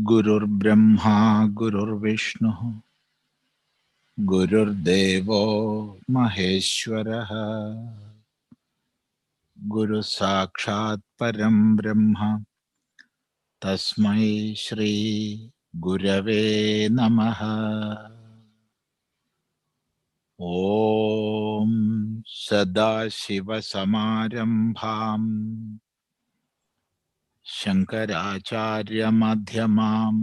Gurur Brahma Gurur Vishnu Gurur Devo Maheshwaraha Guru Sakshat Param Brahma Tasmai Shri Gurave Namaha. Om Sadashiva Samarambham Shankaracharya Madhyamam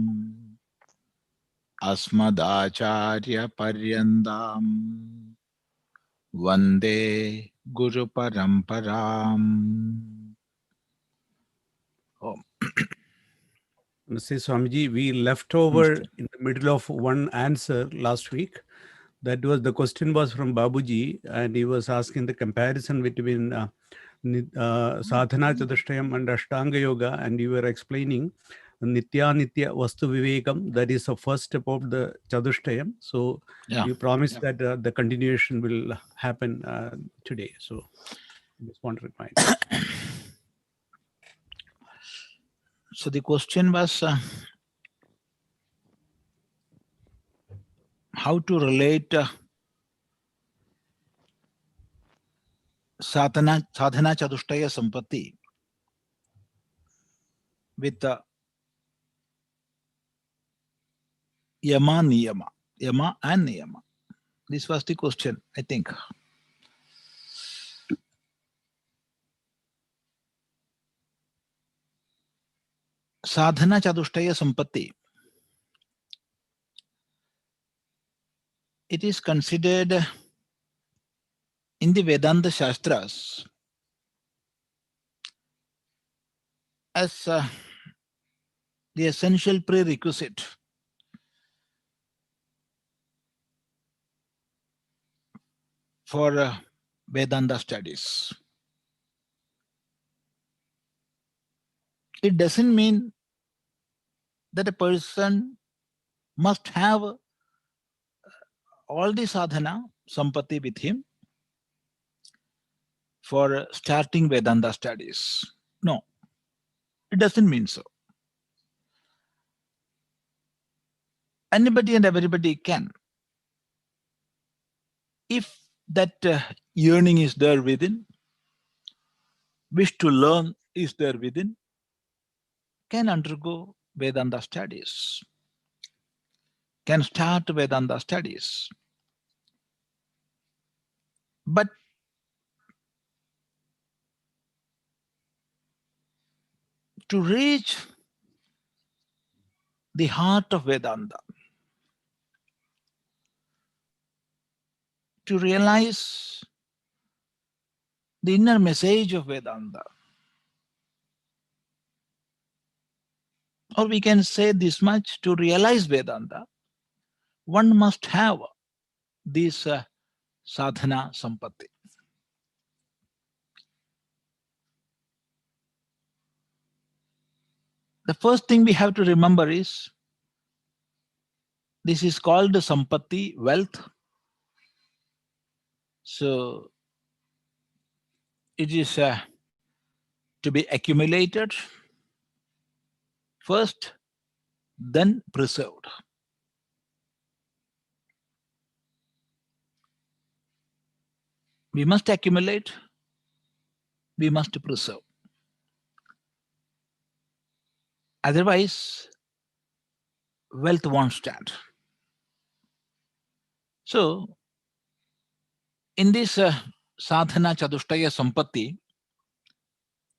Asmadacharya Paryandam Vande Guru Paramparam. Om. Say, Swamiji, we left over in the middle of one answer last week. That was, the question was from Babuji, and he was asking the comparison between Sadhana Chatushtayam and Ashtanga Yoga, and you were explaining Nitya Nitya Vastu Vivekam. That is the first step of the Chatushtayam. So you promised that the continuation will happen today. So I just want to remind. So the question was how to relate sadhana Chatushtaya Sampatti with Yama Niyama. Yama and Niyama. This was the question, I think. Sadhana Chatushtaya Sampatti. It is considered in the Vedanta Shastras as the essential prerequisite for Vedanta studies. It doesn't mean that a person must have all the sadhana sampatti with him for starting Vedanta studies. No, it doesn't mean so. Anybody and everybody can. If that yearning is there within, wish to learn is there within, can undergo Vedanta studies, can start Vedanta studies. But to reach the heart of Vedanta, to realize the inner message of Vedanta, or we can say this much, to realize Vedanta, one must have this sadhana sampatti. The first thing we have to remember is this is called sampatti, wealth. So it is to be accumulated first, then preserved. We must accumulate, we must preserve. Otherwise, wealth won't stand. So, in this sadhana chatushtaya sampatti,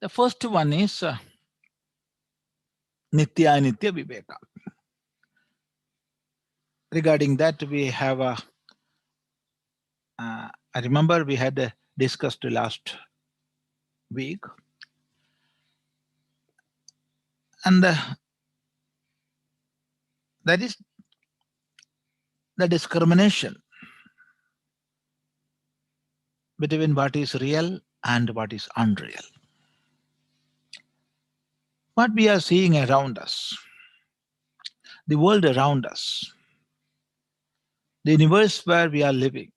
the first one is nitya nitya viveka. Regarding that, we have I remember we had discussed last week, and that is the discrimination between what is real and what is unreal. What we are seeing around us, the world around us, the universe where we are living,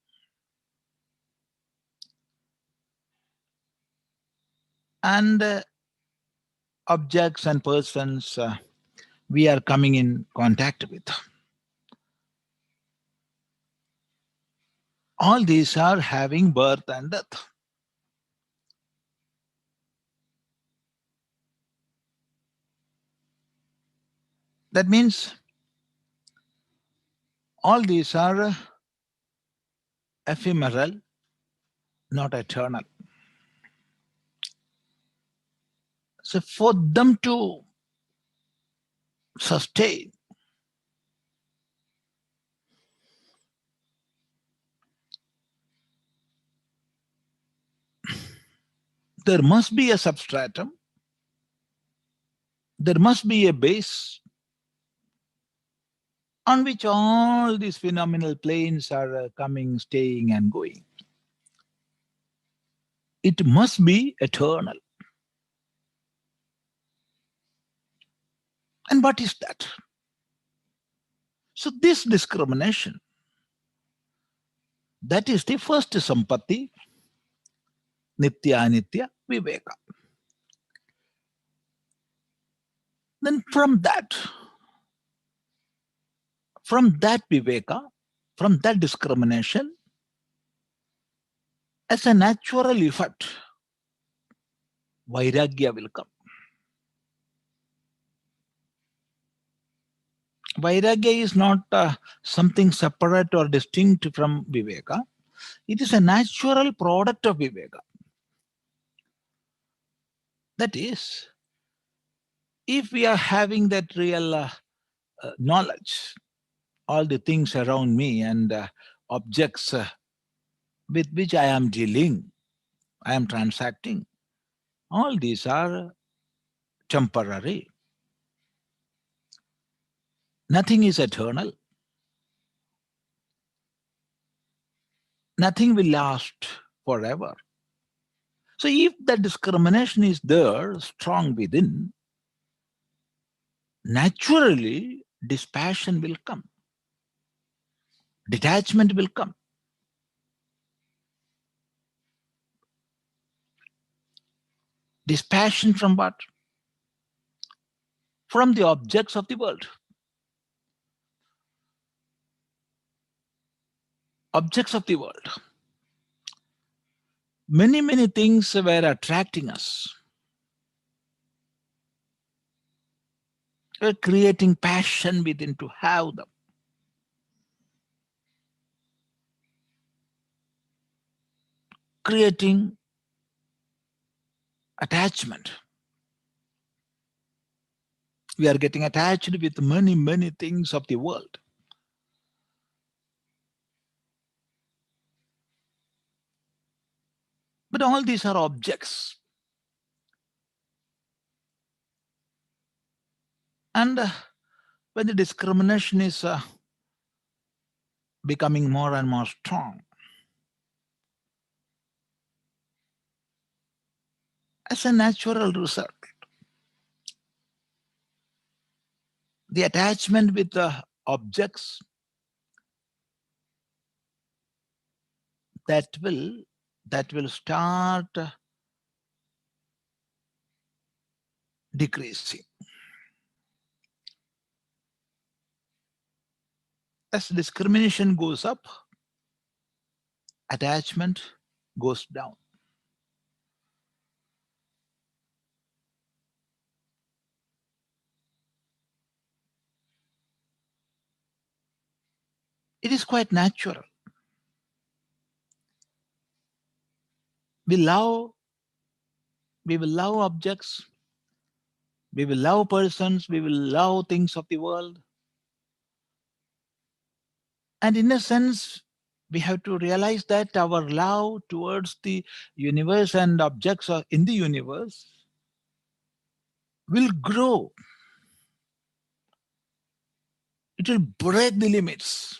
and objects and persons we are coming in contact with. All these are having birth and death. That means all these are ephemeral, not eternal. So for them to sustain, there must be a substratum, there must be a base on which all these phenomenal planes are coming, staying, and going. It must be eternal. And what is that? So this discrimination, that is the first sampatti, nitya anitya viveka. Then from that viveka, from that discrimination, as a natural effect, vairagya will come. Vairagya is not something separate or distinct from viveka. It is a natural product of viveka. That is, if we are having that real knowledge, all the things around me and objects with which I am dealing, I am transacting, all these are temporary. Nothing is eternal. Nothing will last forever. So if the discrimination is there, strong within, naturally dispassion will come. Detachment will come. Dispassion from what? From the objects of the world. Objects of the world. Many, many things were attracting us. We're creating passion within to have them. Creating attachment. We are getting attached with many, many things of the world. But all these are objects. And when the discrimination is becoming more and more strong, as a natural result, the attachment with the objects that will start decreasing. As discrimination goes up, attachment goes down. It is quite natural. We will love objects, we will love persons, we will love things of the world. And in a sense, we have to realize that our love towards the universe and objects in the universe will grow. It will break the limits.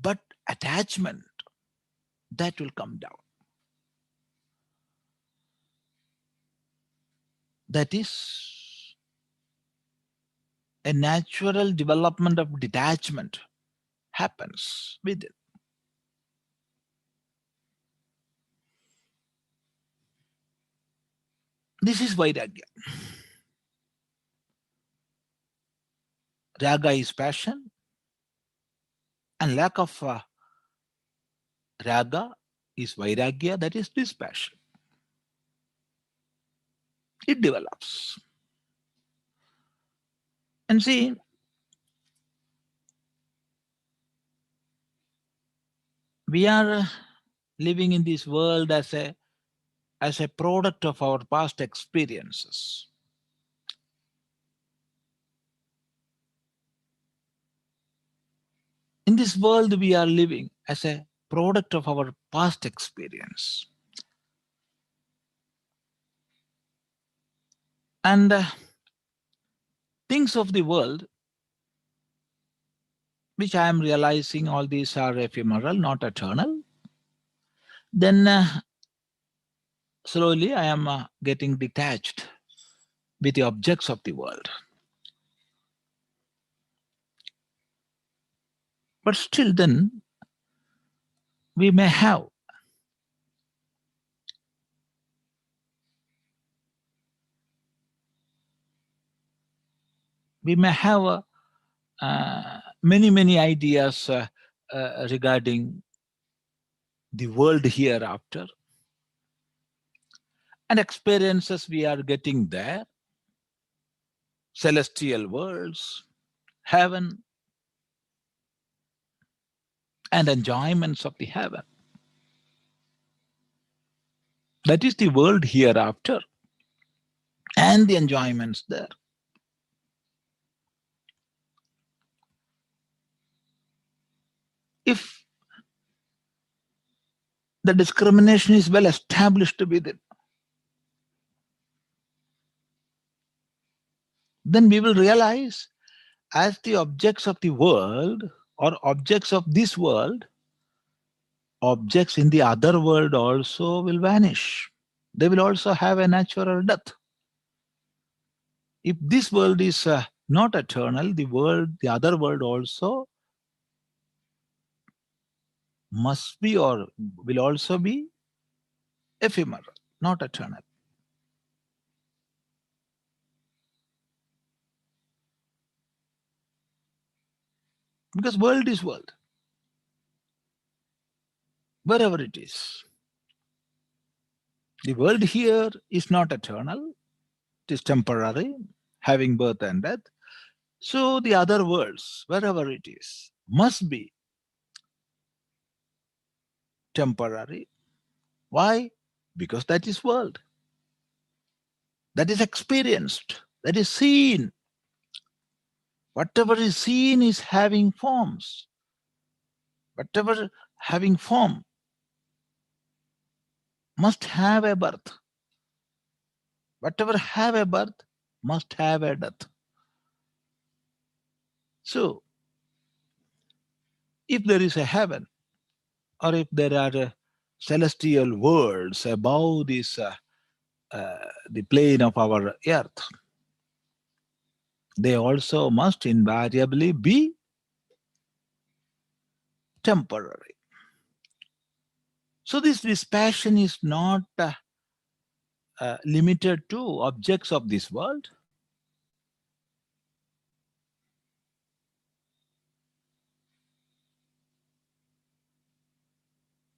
But attachment, that will come down. That is a natural development of detachment happens within. This is Vairagya. Raga is passion, and lack of raga is Vairagya, that is dispassion. It develops. And see, we are living in this world as a product of our past experiences. In this world, we are living as a product of our past experience. And things of the world, which I am realizing all these are ephemeral, not eternal, then slowly I am getting detached with the objects of the world. But still then, we may have many ideas regarding the world hereafter and experiences we are getting there, celestial worlds, heaven, and enjoyments of the heaven. That is the world hereafter and the enjoyments there. If the discrimination is well established within, then we will realize as the objects of the world or objects of this world, objects in the other world also will vanish. They will also have a natural death. If this world is not eternal, the other world also must be or will also be ephemeral, not eternal. Because world is world, wherever it is. The world here is not eternal, it is temporary, having birth and death. So the other worlds, wherever it is, must be temporary. Why? Because that is world. That is experienced. That is seen. Whatever is seen is having forms. Whatever having form must have a birth. Whatever have a birth must have a death. So, if there is a heaven, or if there are celestial worlds above this, the plane of our earth, they also must invariably be temporary. So this passion is not limited to objects of this world.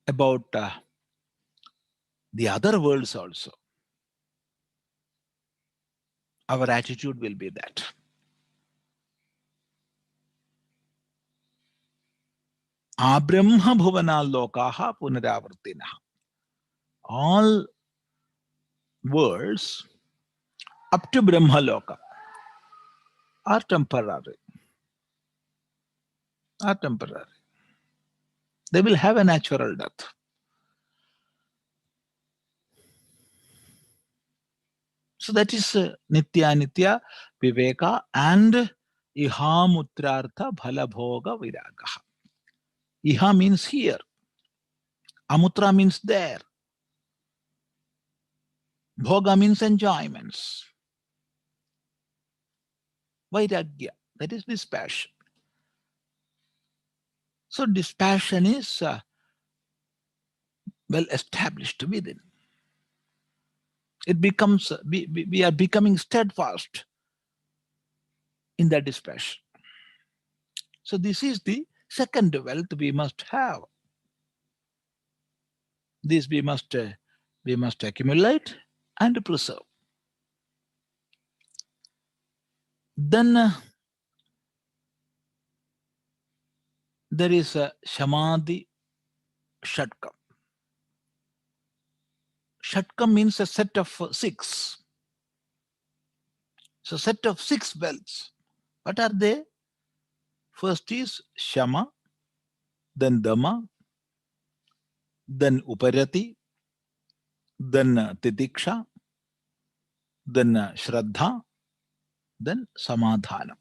About the other worlds also, our attitude will be that. Abrahma bhuvana lokaha punaravartina. All worlds up to Brahma loka are temporary. Are temporary. They will have a natural death. So that is nitya nitya viveka and ihamutrartha bhalabhoga viraga. Iha means here. Amutra means there. Bhoga means enjoyments. Vairagya, that is dispassion. So dispassion is well established within. It becomes, we are becoming steadfast in that dispassion. So this is the second wealth we must have. This we must accumulate and preserve. Then there is a Samadhi Shatkam. Shatkam means a set of six. So set of six wealths. What are they? First is Shama, then Dhamma, then Uparati, then Titiksha, then Shraddha, then Samadhana.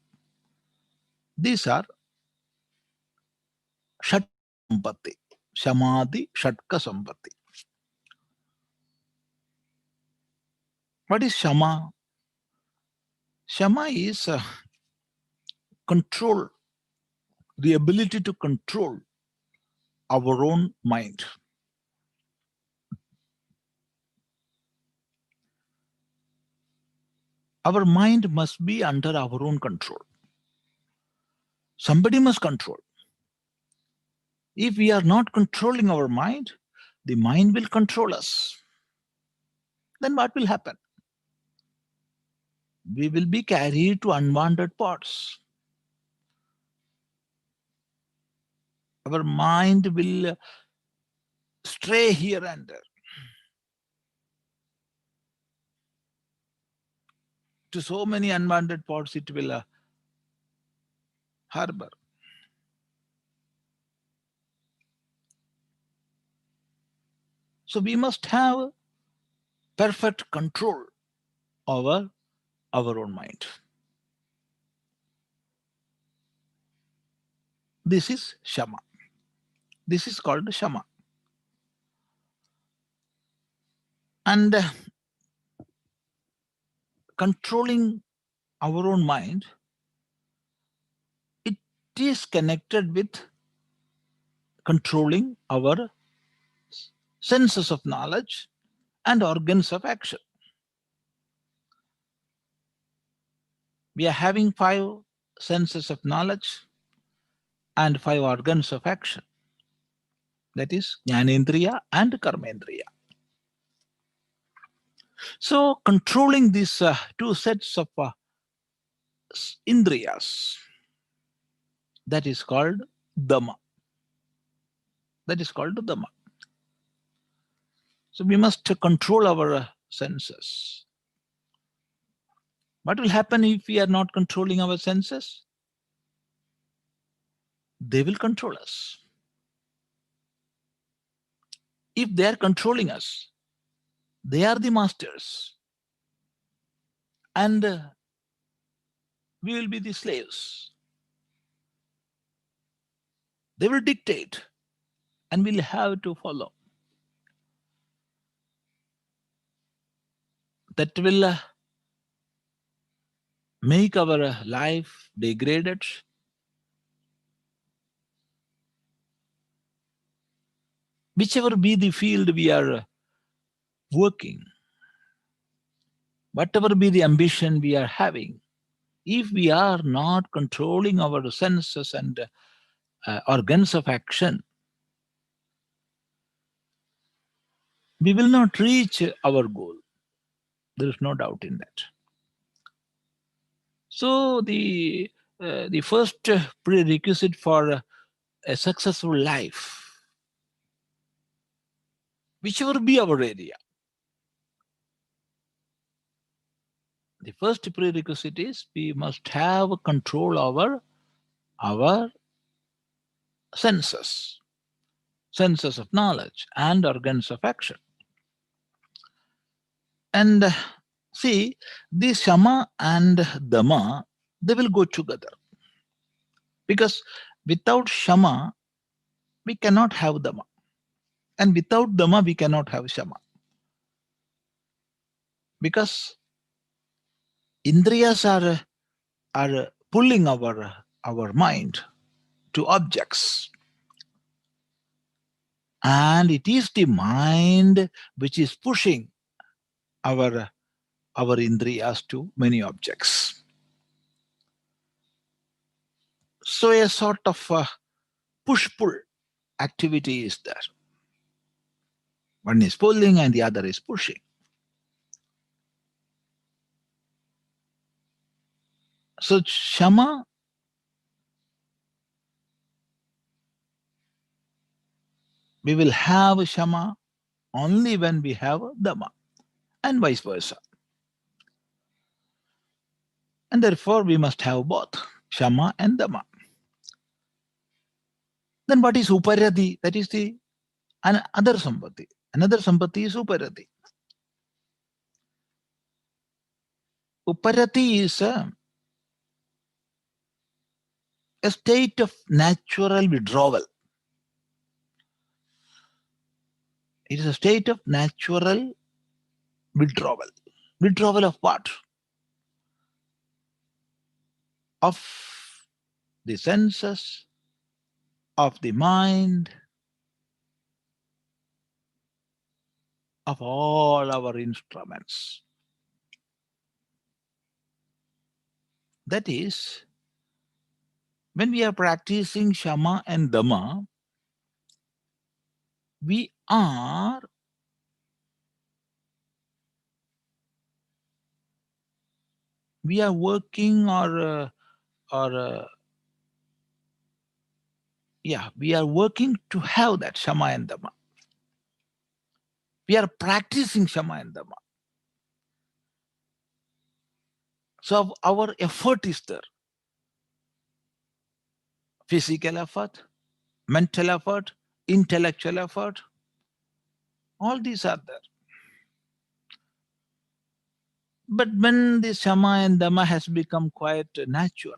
These are Shatka Sampatti. Samadhi Shatka Sampatti. What is Shama? Shama is control, the ability to control our own mind. Our mind must be under our own control. Somebody must control. If we are not controlling our mind, the mind will control us. Then what will happen? We will be carried to unwanted parts. Our mind will stray here and there to so many unwanted parts. It will harbor. So we must have perfect control over our own mind. This is Shama. This is called Shama. And controlling our own mind, it is connected with controlling our senses of knowledge and organs of action. We are having 5 senses of knowledge and 5 organs of action. That is Jnanendriya and Karmendriya. So controlling these 2 sets of Indriyas, that is called Dhamma. That is called Dhamma. So we must control our senses. What will happen if we are not controlling our senses? They will control us. If they are controlling us, they are the masters. And we will be the slaves. They will dictate and we'll have to follow. That will make our life degraded. Whichever be the field we are working, whatever be the ambition we are having, if we are not controlling our senses and organs of action, we will not reach our goal. There is no doubt in that. So the first prerequisite for a successful life, whichever be our area, the first prerequisite is we must have control over our senses of knowledge and organs of action. And see, the Shama and Dhamma, they will go together. Because without Shama, we cannot have Dhamma. And without Dhamma, we cannot have Shama. Because Indriyas are pulling our mind to objects. And it is the mind which is pushing our our indriyas to many objects. So a sort of push-pull activity is there. One is pulling and the other is pushing. So Shama, we will have Shama only when we have Dhamma, and vice versa. And therefore we must have both Shama and Dhamma. Then what is Uparati? That is the other Sampati. Another Sampati is Uparati. Uparati is a state of natural withdrawal. It is a state of natural withdrawal. Withdrawal of what? Of the senses, of the mind, of all our instruments. That is, when we are practicing Shama and Dhamma, we are working we are working to have that Shama and Dhamma. We are practicing Shama and Dhamma. So our effort is there. Physical effort, mental effort, intellectual effort, all these are there. But when the Shama and Dhamma has become quite natural,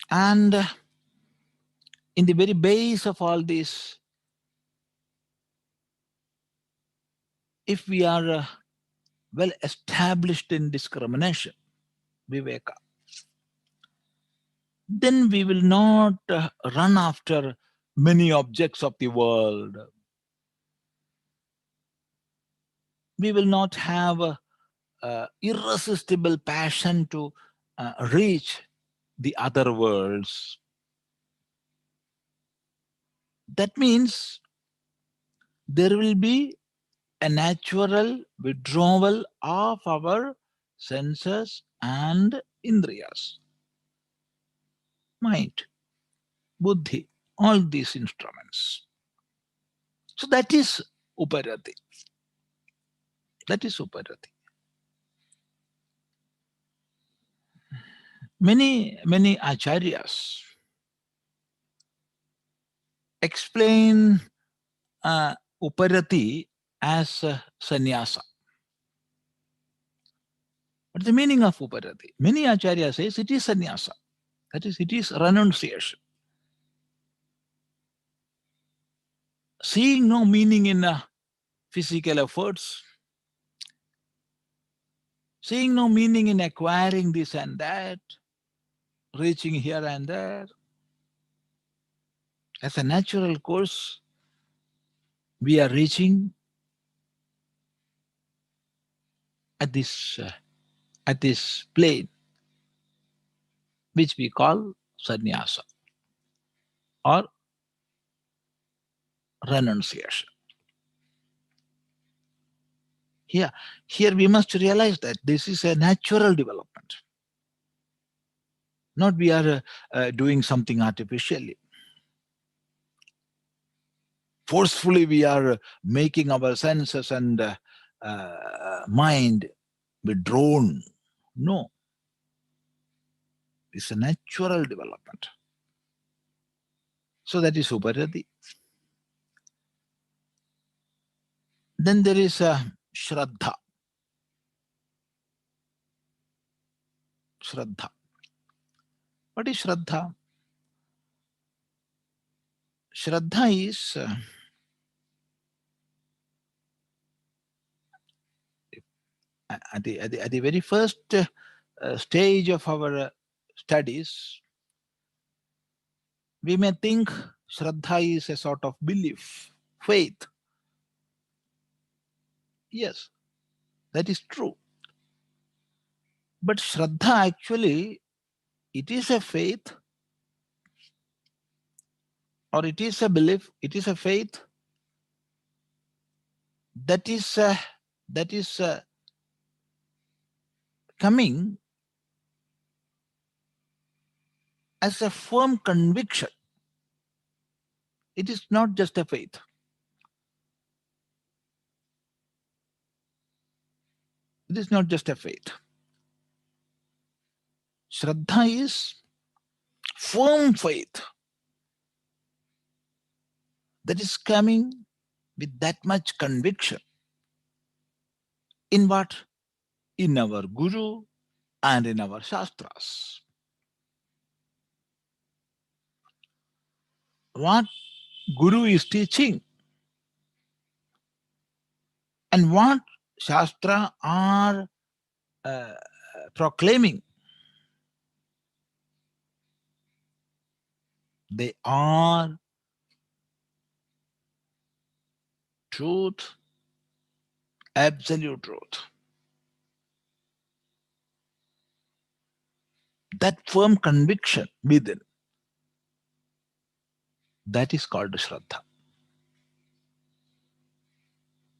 and in the very base of all this, if we are well established in discrimination, viveka, then we will not run after many objects of the world. We will not have a irresistible passion to reach the other worlds. That means there will be a natural withdrawal of our senses and indriyas, mind, buddhi, all these instruments. So that is uparati. That is uparati. Many acharyas explain uparati as sannyasa. What's the meaning of uparati? Many acharyas says it is sannyasa. That is, it is renunciation. Seeing no meaning in physical efforts, seeing no meaning in acquiring this and that, reaching here and there. As a natural course, we are reaching at this plane, which we call sannyasa or renunciation. Here we must realize that this is a natural development. Not we are doing something artificially. Forcefully we are making our senses and mind withdrawn. No. It's a natural development. So that is uparati. Then there is shraddha. Shraddha. What is shraddha? Shraddha is at the very first stage of our studies, we may think shraddha is a sort of belief. faith. Yes, that is true. But Shraddha actually, it is a faith, or it is a belief, it is a faith that is coming as a firm conviction. It is not just a faith. It is not just a faith. Shraddha is firm faith that is coming with that much conviction. In what? In our Guru and in our Shastras. What Guru is teaching and what Shastra are uh, proclaiming, they are truth, absolute truth. That firm conviction within, that is called Shraddha.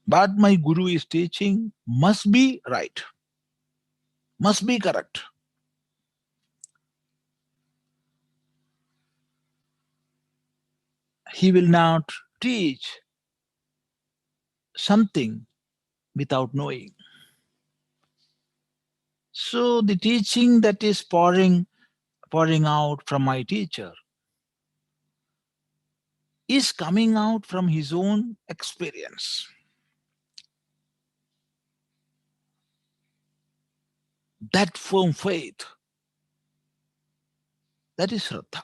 What my Guru is teaching must be right, must be correct. He will not teach something without knowing. So the teaching that is pouring out from my teacher is coming out from his own experience. That firm faith, that is Shraddha.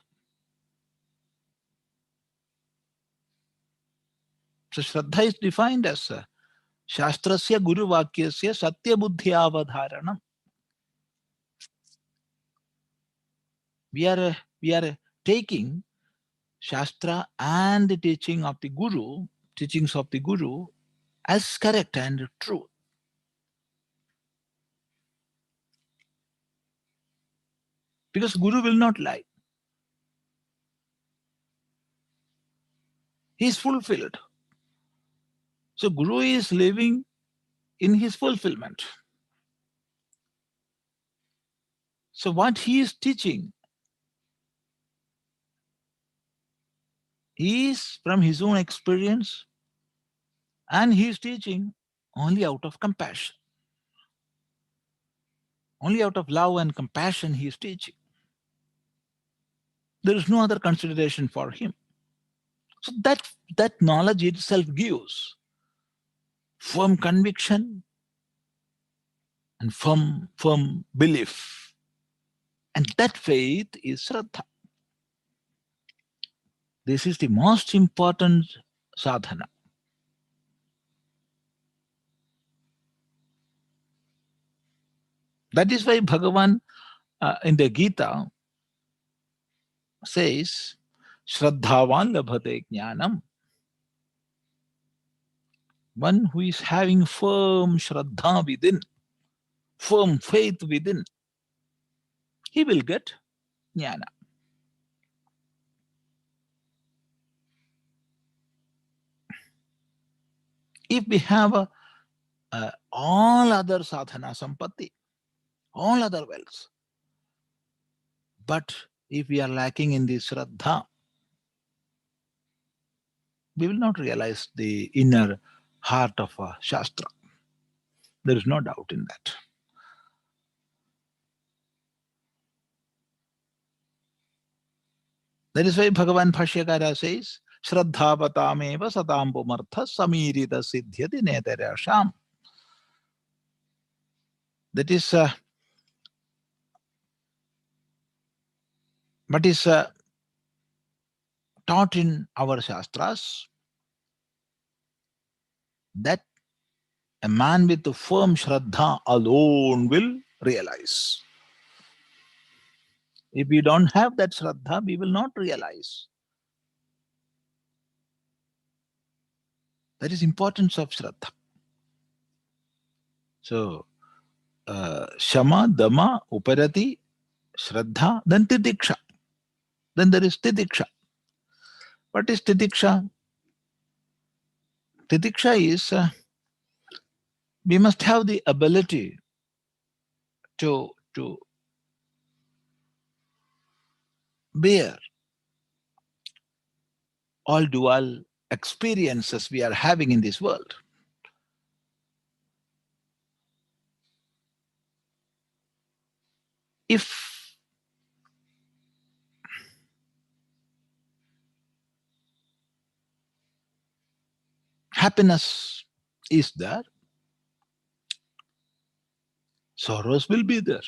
So Shraddha is defined as Shastrasya Guru Vakyasya Satya Buddhi Avadharanam. We are taking Shastra and the teachings of the Guru as correct and true. Because Guru will not lie. He is fulfilled. So Guru is living in his fulfillment. So what he is teaching is from his own experience, and he is teaching only out of compassion. Only out of love and compassion he is teaching. There is no other consideration for him. So that knowledge itself gives firm conviction and firm belief. And that faith is Shraddha. This is the most important sadhana. That is why Bhagavan in the Gita says, Shraddhavan labhate jnanam. One who is having firm Shraddha within, firm faith within, he will get jnana. If we have all other sadhana sampatti, all other wealth, but if we are lacking in the Shraddha, we will not realize the inner heart of a Shastra. There is no doubt in that. That is why Bhagavan Bhashyakara says, Shraddhavatameva satampumartha samirita siddhyati netarasham. That is what is taught in our Shastras, that a man with a firm Shraddha alone will realize. If we don't have that Shraddha, we will not realize. That is importance of Shraddha. So, Shama, Dama, Uparati, Shraddha, then Tidiksha. Then there is Tidiksha. What is Tidiksha? Tidiksha is we must have the ability to bear all dual experiences we are having in this world. If happiness is there, sorrows will be there.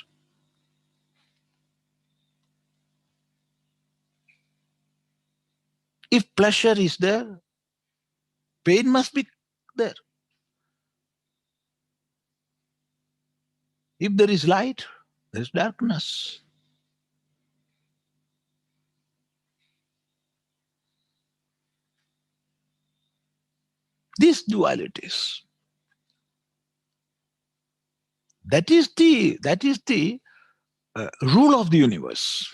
If pleasure is there, pain must be there. If there is light, there is darkness. These dualities. That is the rule of the universe.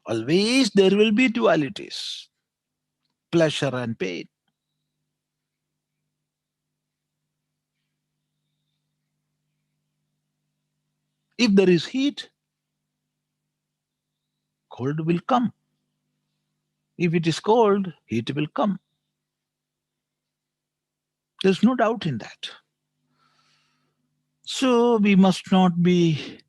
Always there will be dualities, pleasure and pain. If there is heat, cold will come. If it is cold, heat will come. There's no doubt in that. So we must not be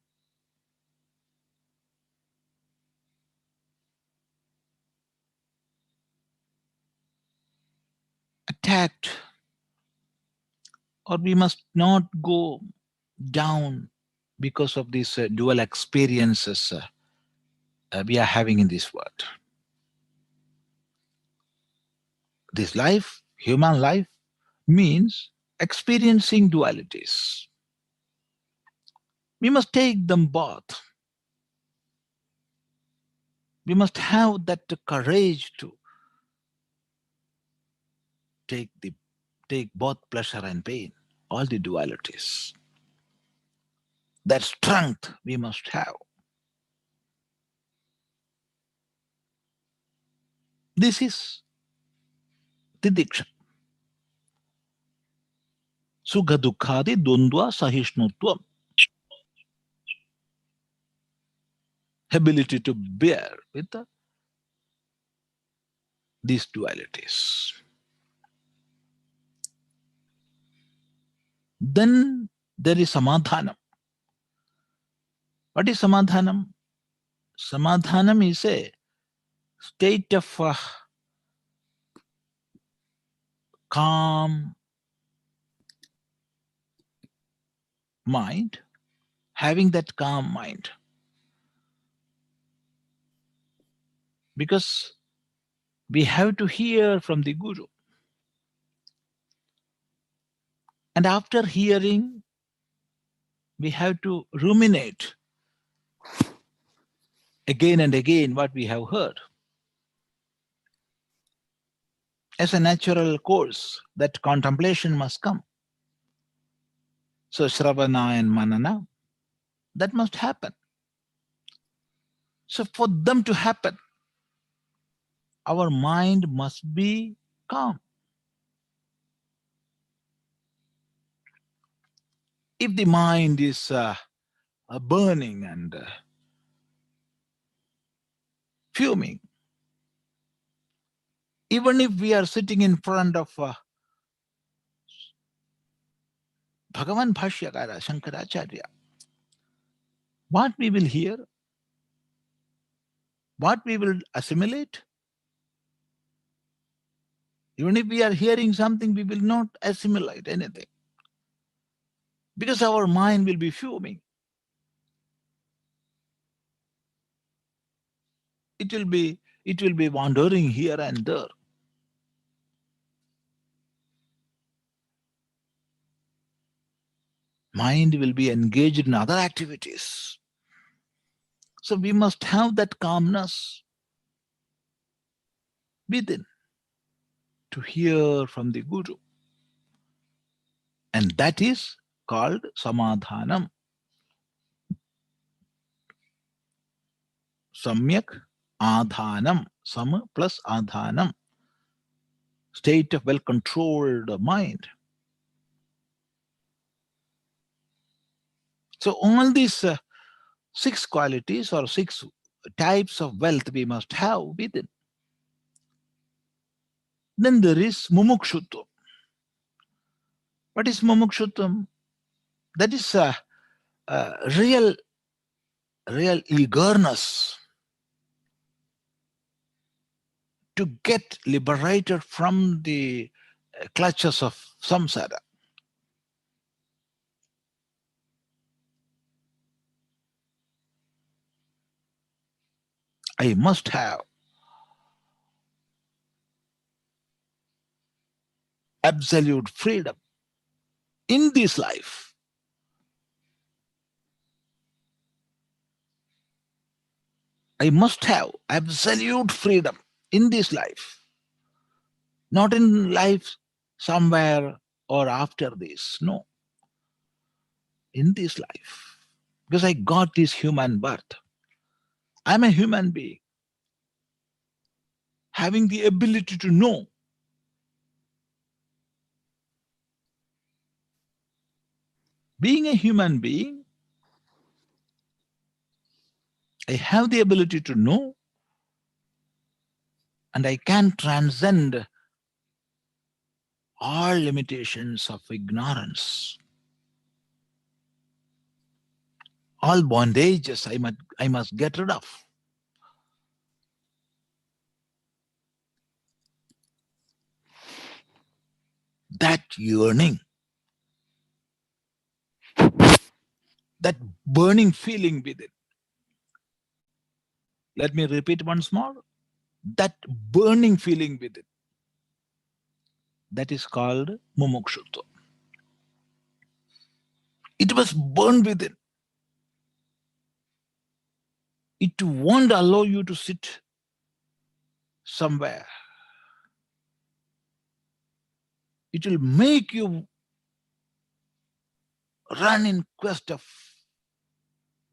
attacked, or we must not go down because of these dual experiences we are having in this world. This life, human life, means experiencing dualities. We must take them both. We must have that courage to take both pleasure and pain, all the dualities. That strength we must have. This is Tidiksha. Sukha dukkhadi dvandva sahishnutvam. Ability to bear with these dualities. Then there is samadhanam. What is samadhanam? Samadhanam is a state of calm mind, having that calm mind. Because we have to hear from the Guru. And after hearing, we have to ruminate again and again what we have heard. As a natural course, that contemplation must come. So Shravana and Manana, that must happen. So for them to happen, our mind must be calm. If the mind is burning and fuming, even if we are sitting in front of Bhagavan Bhashyakara, Shankaracharya, what we will hear, what we will assimilate, even if we are hearing something, we will not assimilate anything. Because our mind will be fuming. It will be wandering here and there. Mind will be engaged in other activities. So we must have that calmness within to hear from the Guru. And that is called samadhanam. Samyak adhanam. Sama plus adhanam. State of well-controlled mind. So all these 6 qualities or 6 types of wealth we must have within. Then there is mumukshutvam. What is mumukshutvam? That is real eagerness to get liberated from the clutches of samsara. I must have absolute freedom in this life. I must have absolute freedom in this life, not in life somewhere or after this. No, in this life. Because I got this human birth. I'm a human being having the ability to know. Being a human being, I have the ability to know, and I can transcend all limitations of ignorance. All bondages I must get rid of. That yearning, that burning feeling within. Let me repeat once more. That burning feeling within. That is called mumukshutva. It was burned within. It won't allow you to sit somewhere. It will make you run in quest of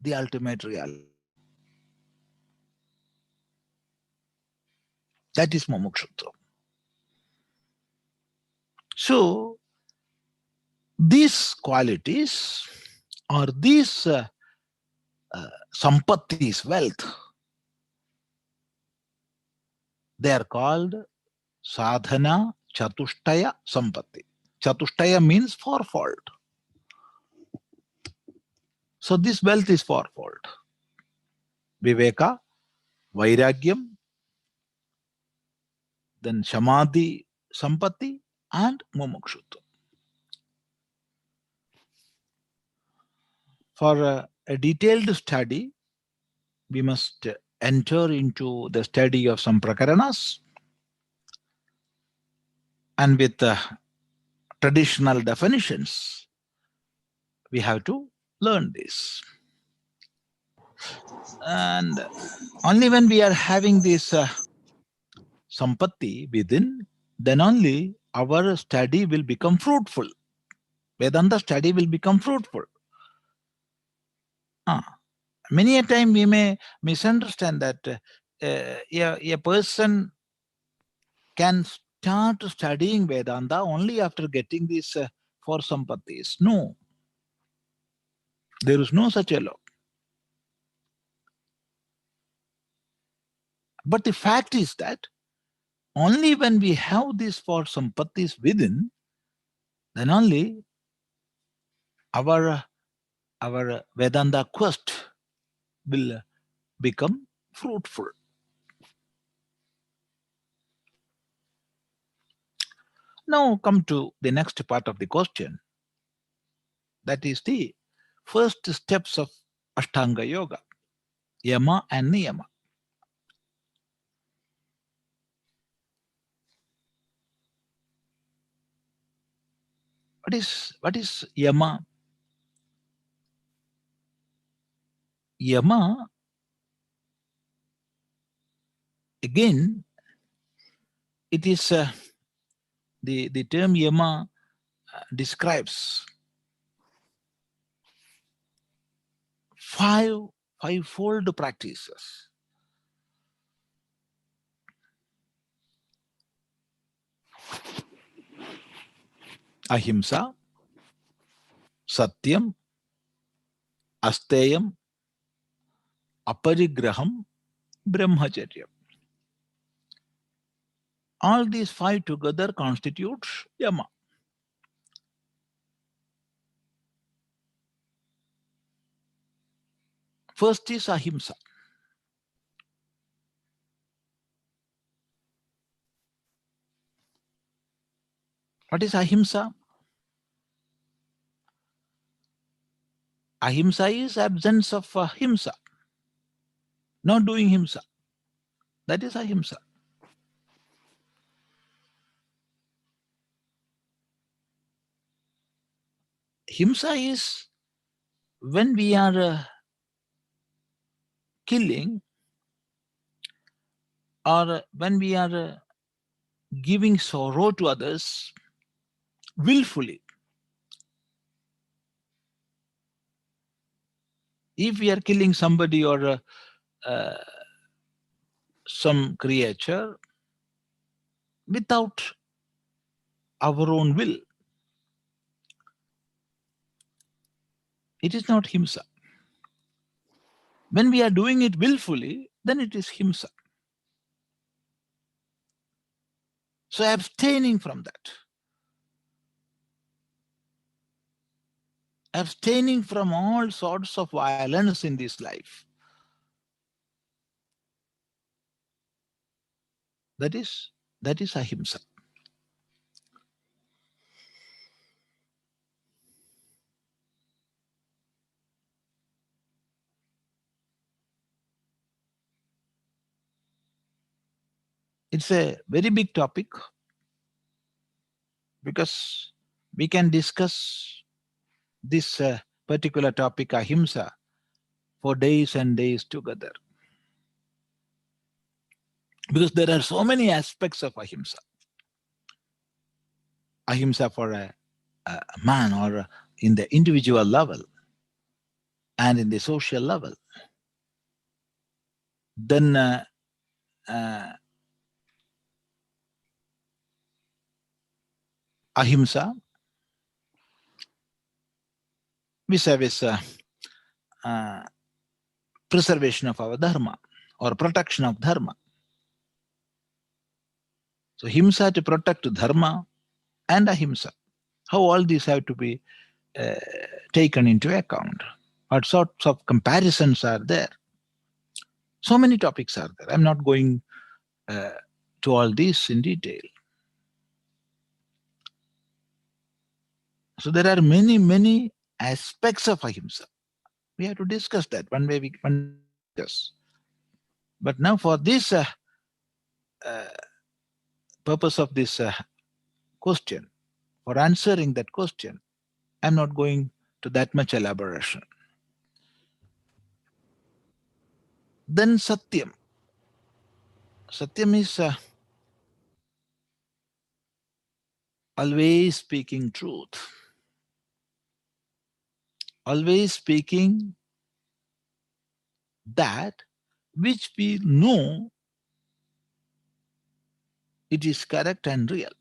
the ultimate reality. That is mumukshutva. So, these qualities or these sampattis, wealth, they are called sadhana chatushtaya sampatti. Chatushtaya means fourfold. So this wealth is fourfold. Viveka, Vairagyam, then Samadhi Sampatti, and Mumukshutva. For a detailed study, we must enter into the study of some prakaranas, and with traditional definitions, we have to learn this. And only when we are having this sampatti within, then only our study will become fruitful. Vedanta study will become fruitful. Many a time we may misunderstand that a person can start studying Vedanta only after getting these 4 sampattis. No, there is no such a law. But the fact is that only when we have these 4 sampattis within, then only our Vedanta quest will become fruitful. Now come to the next part of the question. That is the first steps of Ashtanga Yoga, Yama and Niyama. What is Yama? Yama, again, it is The term yama describes fivefold practices. Ahimsa, satyam, asteyam, aparigraham, brahmacharya. All these five together constitute yama. First is ahimsa. What is ahimsa? Ahimsa is absence of himsa, not doing himsa. That is ahimsa. Himsa is when we are killing, or when we are giving sorrow to others willfully. If we are killing somebody or some creature without our own will, it is not himsa. When we are doing it willfully, then it is himsa. So abstaining from that, abstaining from all sorts of violence in this life, that is ahimsa. It's a very big topic because we can discuss this particular topic, ahimsa, for days and days together. Because there are so many aspects of ahimsa. Ahimsa for a man, or in the individual level and in the social level. Then ahimsa vis-a-vis preservation of our dharma or protection of dharma. So himsa to protect dharma and ahimsa. How all these have to be taken into account? What sorts of comparisons are there? So many topics are there. I'm not going to all these in detail. So there are many aspects of ahimsa. We have to discuss that one way. We discuss. But now for this purpose of this question, for answering that question, I'm not going to that much elaboration. Then satyam. Satyam is always speaking truth. Always speaking that which we know it is correct and real.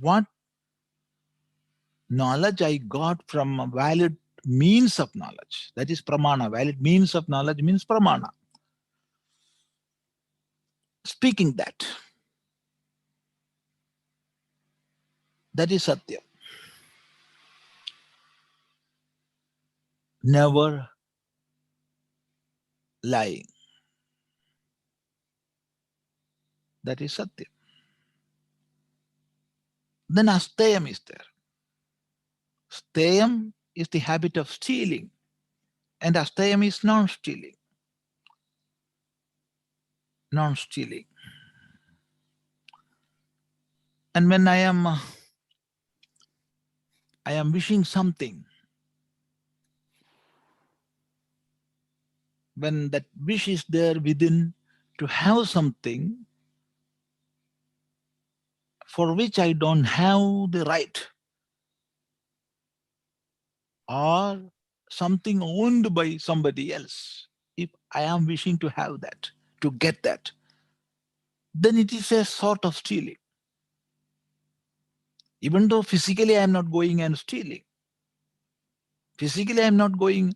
What knowledge I got from a valid means of knowledge, that is pramana. Valid means of knowledge means pramana. Speaking that is satya. Never lying. That is satya. Then astayam is there. Stayam is the habit of stealing, and astayam is non-stealing. Non-stealing. And when I am wishing something, when that wish is there within to have something, for which I don't have the right, or something owned by somebody else, if I am wishing to have that, to get that, then it is a sort of stealing. Even though physically I am not going and stealing. Physically I am not going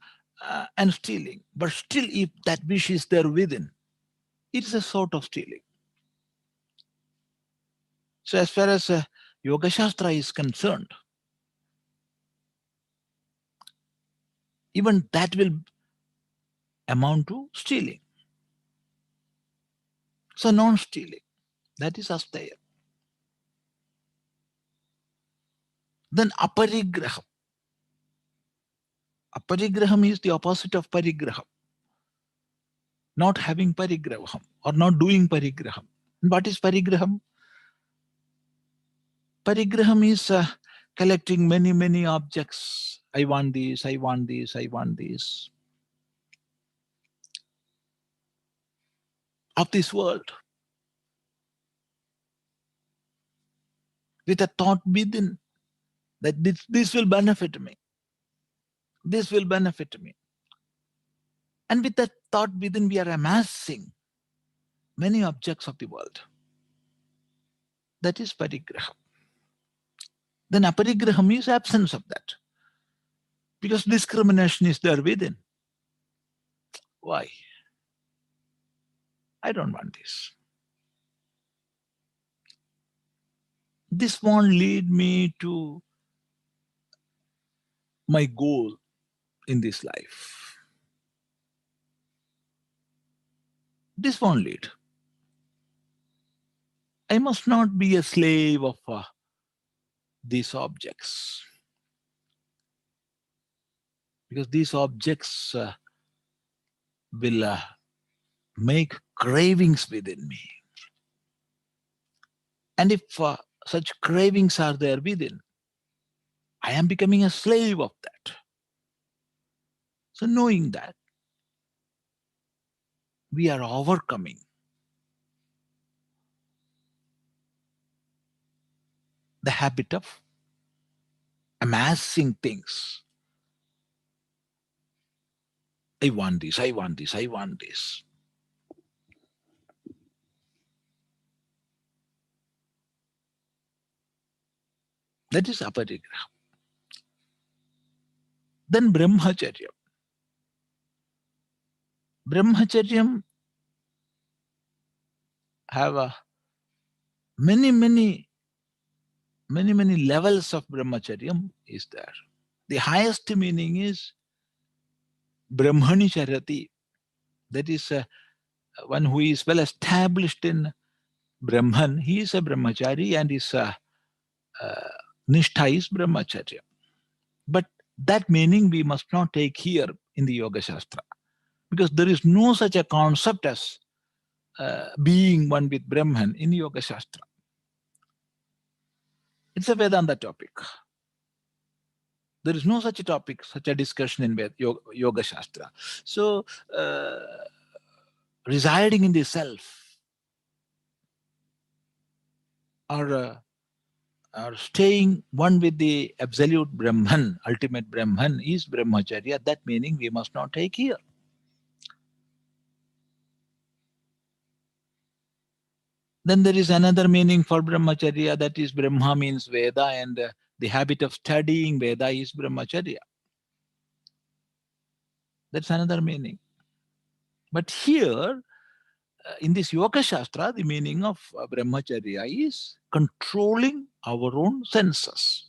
and stealing. But still, if that wish is there within, it is a sort of stealing. So as far as Yoga Shastra is concerned, even that will amount to stealing. So non-stealing, that is asteya. Then aparigraham. Aparigraham is the opposite of parigraham. Not having parigraham or not doing parigraham. And what is parigraham? Parigraham is collecting many objects. I want this, I want this, I want this. Of this world. With a thought within that this will benefit me. This will benefit me. And with that thought within, we are amassing many objects of the world. That is parigraham. Then aparigraham is absence of that. Because discrimination is there within. Why? I don't want this. This won't lead me to my goal in this life. This won't lead. I must not be a slave of these objects. Because these objects will make cravings within me. And if such cravings are there within, I am becoming a slave of that. So knowing that, we are overcoming the habit of amassing things. I want this, I want this, I want this. That is aparigraham. Then brahmacharya. Brahmacharya have many levels of brahmacharya is there. The highest meaning is brahmani charati. That is one who is well established in Brahman. He is a brahmachari and his nishtha is brahmacharya. But that meaning we must not take here in the Yoga Shastra. Because there is no such a concept as being one with Brahman in Yoga Shastra. It's a Vedanta topic. There is no such a topic, such a discussion in Yoga Shastra. So, residing in the self or staying one with the absolute Brahman, ultimate Brahman is Brahmacharya. That meaning we must not take here. Then there is another meaning for Brahmacharya, that is Brahma means Veda, and the habit of studying Veda is Brahmacharya. That's another meaning. But here, in this Yoga Shastra, the meaning of Brahmacharya is controlling our own senses.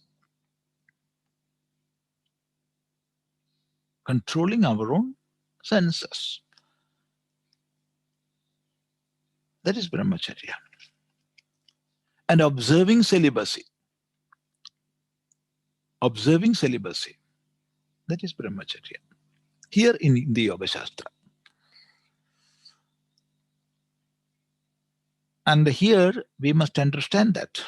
Controlling our own senses. That is Brahmacharya. And observing celibacy. Observing celibacy. That is Brahmacharya. Here in the Yoga Shastra. And here we must understand that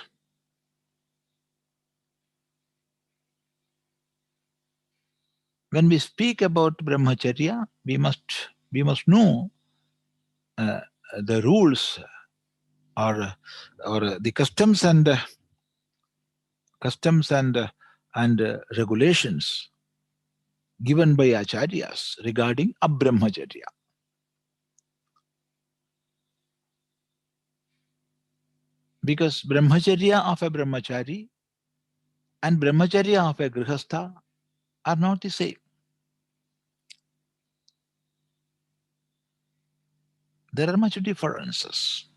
when we speak about Brahmacharya, we must know the rules or the customs and regulations given by acharyas regarding abrahmacharya. Because brahmacharya of a brahmachari and brahmacharya of a grihastha are not the same. There are much differences.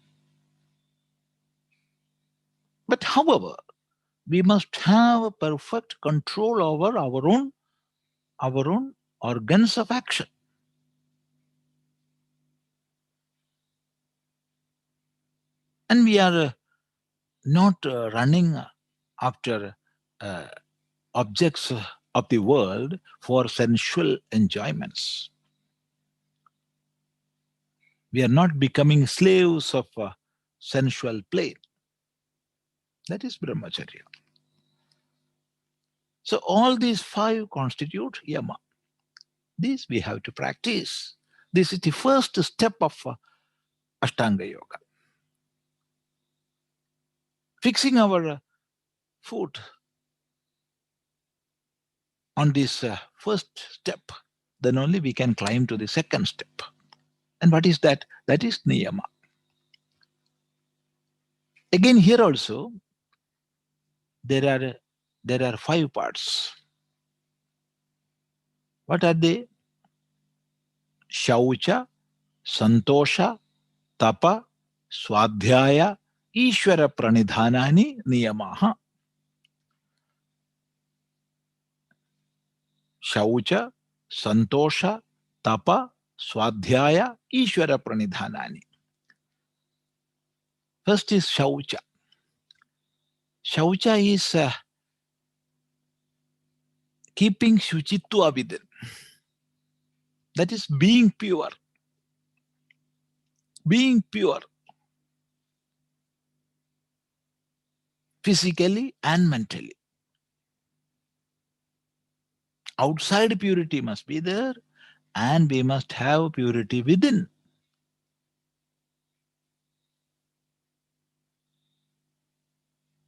But however, we must have perfect control over our own organs of action. And we are not running after uh, objects of the world for sensual enjoyments. We are not becoming slaves of sensual play. That is brahmacharya. So all these five constitute yama. These we have to practice. This is the first step of Ashtanga Yoga. Fixing our foot on this first step, then only we can climb to the second step. And what is that? That is niyama. Again, here also, there are five parts. What are they? Shaucha, Santosha, Tapa, Swadhyaya, Ishvara Pranidhanani Niyamaha. Shaucha, Santosha, Tapa, Swadhyaya, Ishvara Pranidhanani. First is Shaucha. Shaucha is keeping Shuchitva within. That is being pure. Being pure. Physically and mentally. Outside purity must be there, and we must have purity within.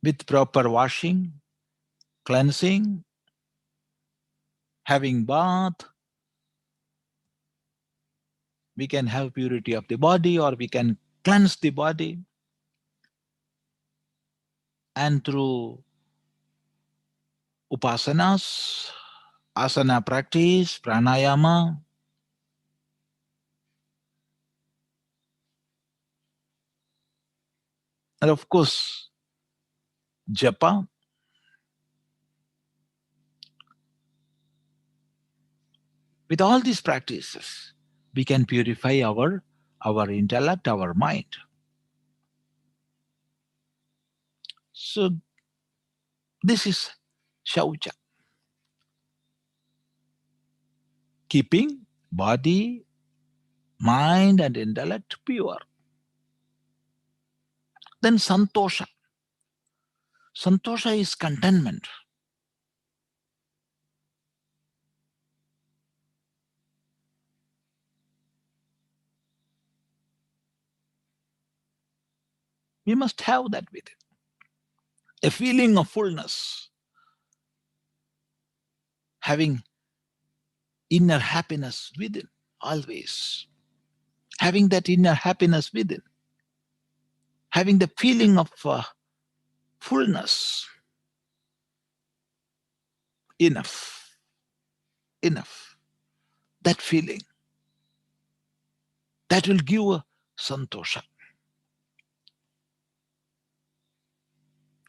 With proper washing, cleansing, having bath, we can have purity of the body, or we can cleanse the body. And through upasanas, asana practice, pranayama, and of course, japa, with all these practices, we can purify our intellect, our mind. So this is shaucha. Keeping body, mind and intellect pure. Then santosha. Santosha is contentment. We must have that with it. A feeling of fullness. Having inner happiness within, always. Having that inner happiness within. Having the feeling of fullness. Enough. Enough. That feeling. That will give a santosha.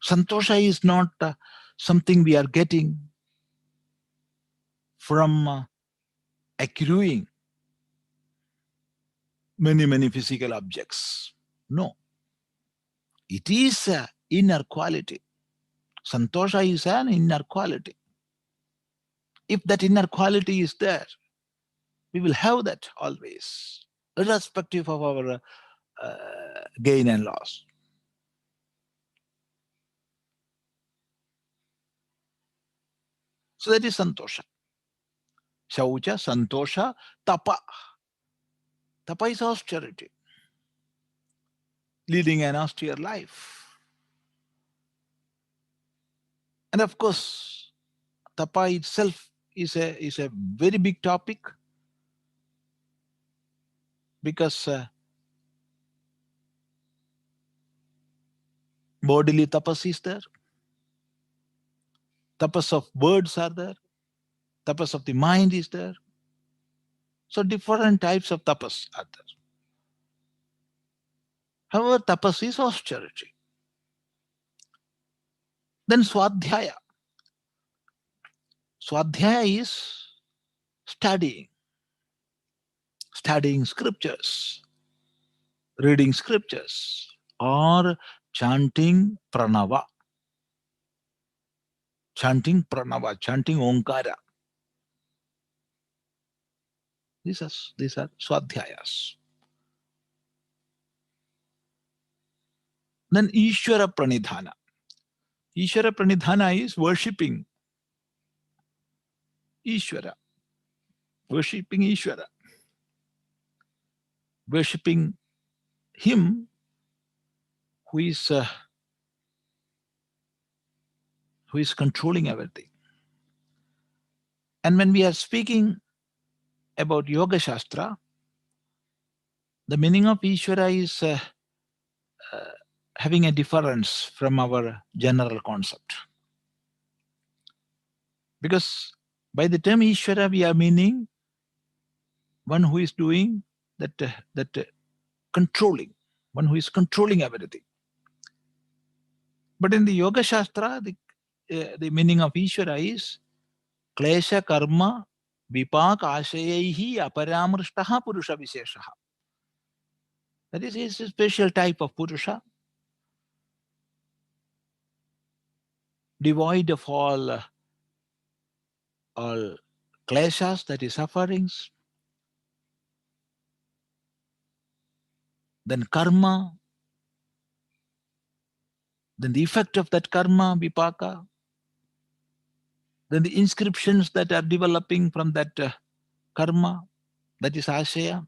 Santosha is not something we are getting from accruing many physical objects. No. It is an inner quality. Santosha is an inner quality. If that inner quality is there, we will have that always, irrespective of our gain and loss. So that is santosha. Shaucha, santosha, tapa. Tapa is austerity. leading an austere life. And of course, tapa itself is a very big topic, because bodily tapas is there, tapas of words are there, tapas of the mind is there. So different types of tapas are there. However, tapas is austerity. Then swadhyaya. Swadhyaya is studying, studying scriptures, reading scriptures, or chanting pranava, chanting onkara. These are swadhyayas. Then Ishvara Pranidhana. Ishvara Pranidhana is worshipping Ishvara, worshipping Ishvara, worshipping Him who is controlling everything. And when we are speaking about Yoga Shastra, the meaning of Ishvara is having a difference from our general concept. Because by the term Ishvara, we are meaning one who is doing that controlling, one who is controlling everything. But in the Yoga Shastra, the meaning of Ishvara is Klesha Karma Vipak Ashayaihi Aparamrishtaha Purusha Visheshaha. That is a special type of Purusha, devoid of all kleshas, that is sufferings. Then karma, then the effect of that karma, vipaka, then the inscriptions that are developing from that karma, that is ashaya.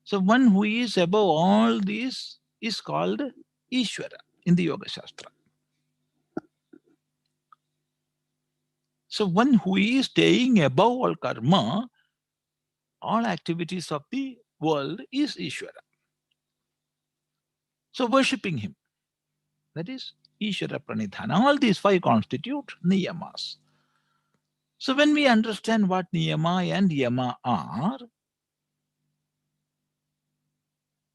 So one who is above all these is called Ishvara in the Yoga Shastra. So one who is staying above all karma, all activities of the world, is Ishvara. So worshipping him, that is Ishvara Pranidhana. All these five constitute niyamas. So when we understand what niyama and yama are,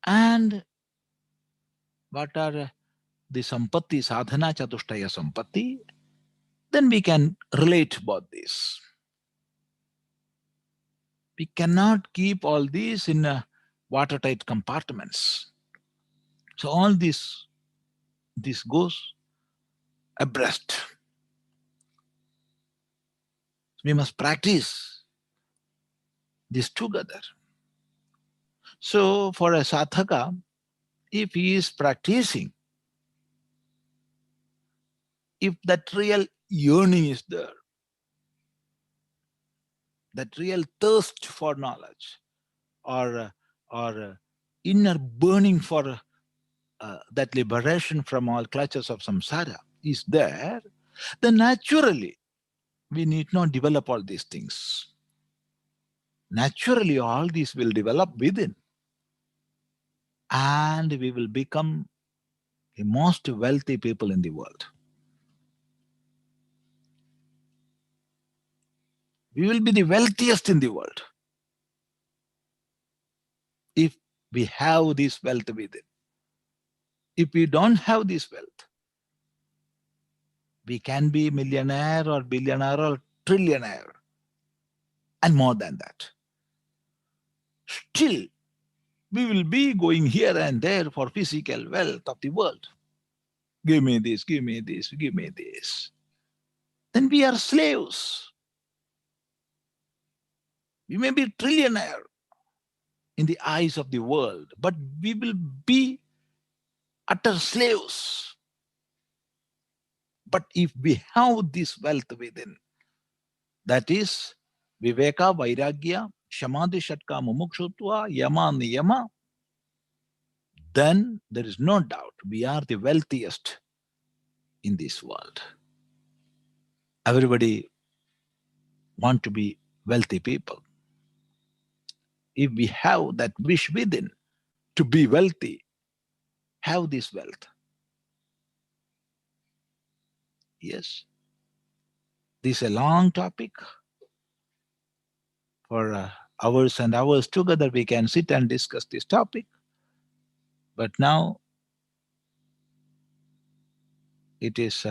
and what are the sampatti, sadhana chatushtaya sampatti, then we can relate both these. We cannot keep all these in watertight compartments. So all this goes abreast. We must practice this together. So for a sadhaka, if he is practicing, if that real yearning is there, that real thirst for knowledge, or inner burning for that liberation from all clutches of samsara is there, then naturally we need not develop all these things. Naturally, all these will develop within, and we will become the most wealthy people in the world. We will be the wealthiest in the world if we have this wealth within. If we don't have this wealth, we can be millionaire or billionaire or trillionaire and more than that. Still, we will be going here and there for physical wealth of the world. Give me this, give me this, give me this. Then we are slaves. We may be trillionaire in the eyes of the world, but we will be utter slaves. But if we have this wealth within, that is Viveka, Vairagya, Shamadhi, Shatka, Mumukshutva, Yama, Niyama, then there is no doubt we are the wealthiest in this world. Everybody want to be wealthy people. If we have that wish within to be wealthy, have this wealth. Yes, this is a long topic. For hours and hours together, we can sit and discuss this topic. But now it is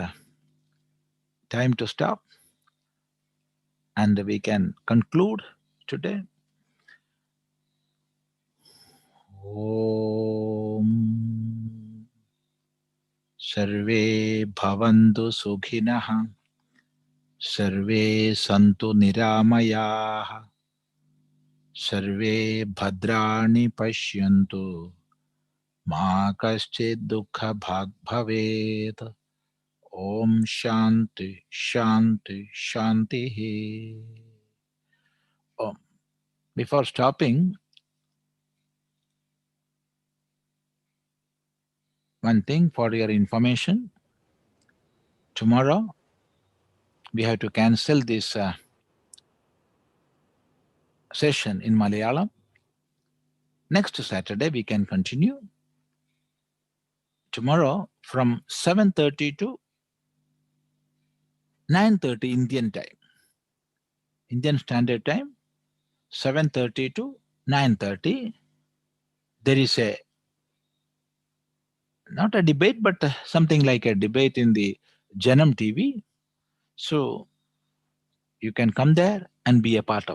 time to stop, and we can conclude today. Om Sarve Bhavantu Sukhinah Sarve Santu Niramayah Sarve Bhadrani Pashyantu Ma Kaschid Dukha Bhag Bhavet. Om Shanti Shanti Shanti. Om. Before stopping, one thing for your information. Tomorrow we have to cancel this session in Malayalam. Next Saturday we can continue. Tomorrow from 7:30 to 9:30 Indian time. Indian Standard Time, 7:30 to 9:30. There is a not a debate, but something like a debate in the Janam TV. So you can come there and be a part of